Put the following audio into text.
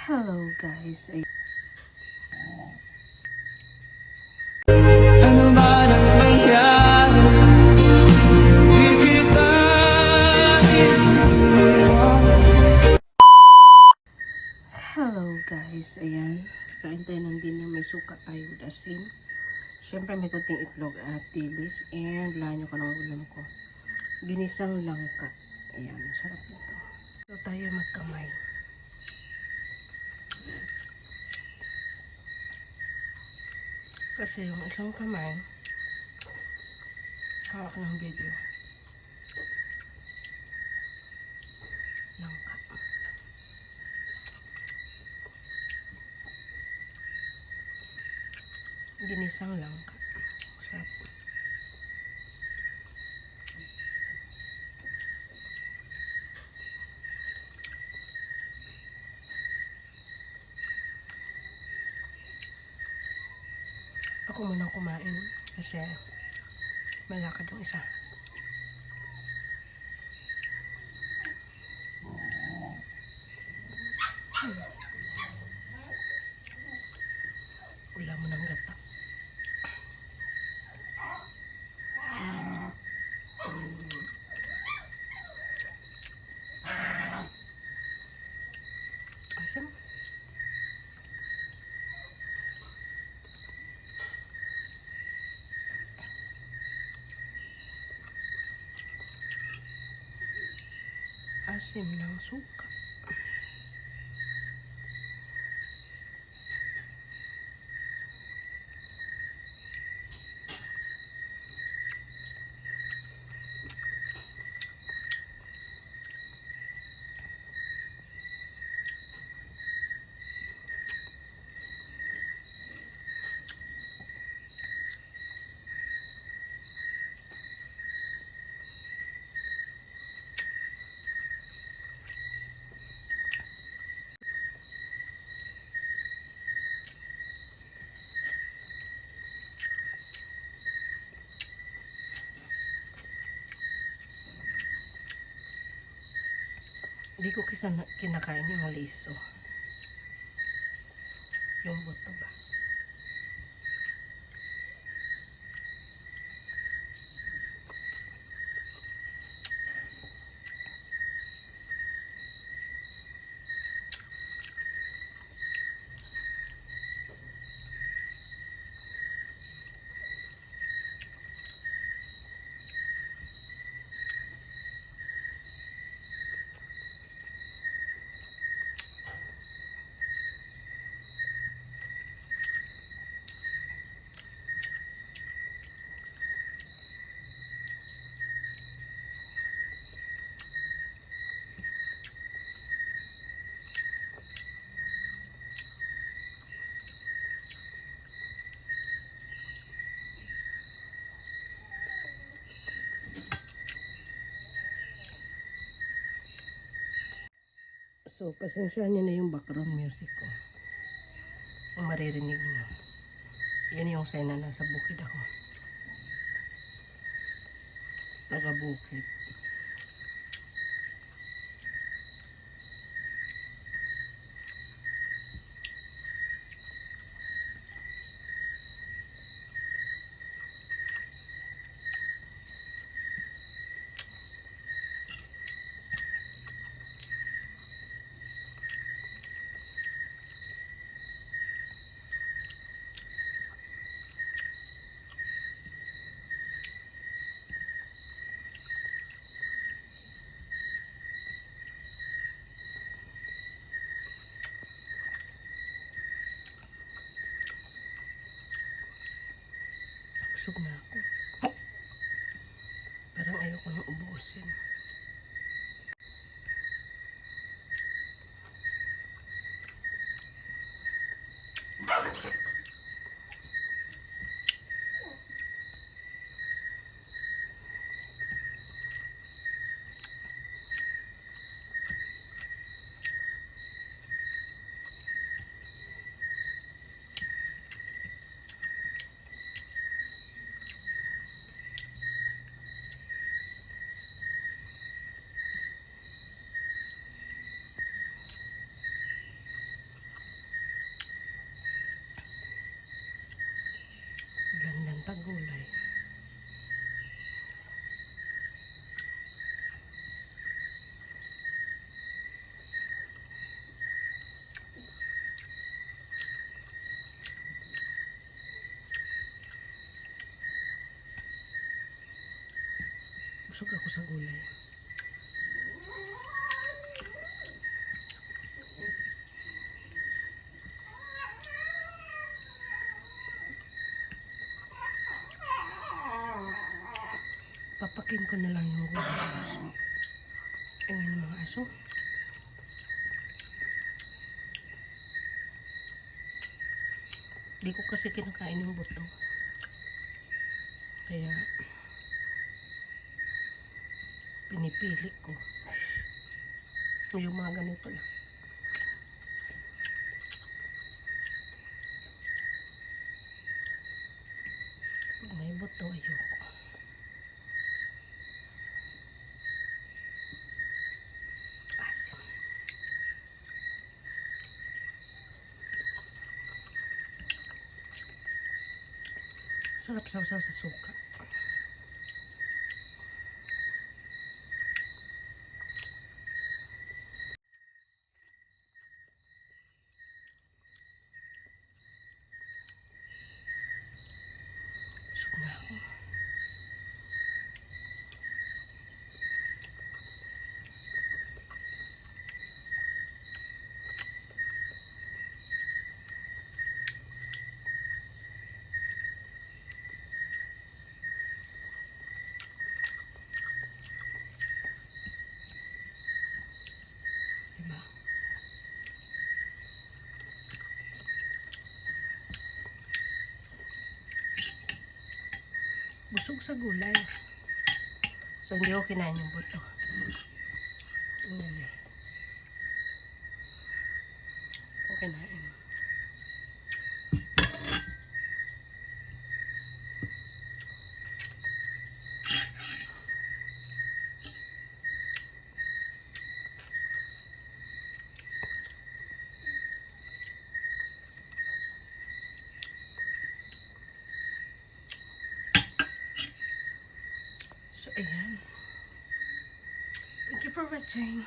Hello guys, Ano man ang mangyari, di kita iiwan. ayan, kain tayo ng dinner, may suka tayo with asin. Siyempre may kunting itlog at tilis, and lanyo ko ng ulam ko. Ginisang langka, ayan, sarap nito. So tayo magkamay. Kasi yung isang kamay, hawak ng video. Langka. Ginisang langka. Sarap. Ako muna kumain kasi malakad yung isa. Ulam mo ng gata. Asim. Asim ng suka. Hindi ko kinakain yung liso. Yung buto ba? So, pasensya niyo na yung background music ko. Ang maririnig niyo. Yan yung sign na nasa bukid ako. Taga-bukid. Busog na ako. Parang ayoko nang ubusin. sa gulay. Papakin ko na lang yung gulay. Ayan mga aso. Di ko kasi kinakain yung buto. Kaya pinipili ko yung mga ganito lang. Pag may buto, ayoko. Asim. Sarap sausaw sa suka. Busog na ako. Diba? Busog sa gulay. So, hindi ko kinain yung buto. Tingnan niyo. Ko kinain. So, ayan. Thank you for watching.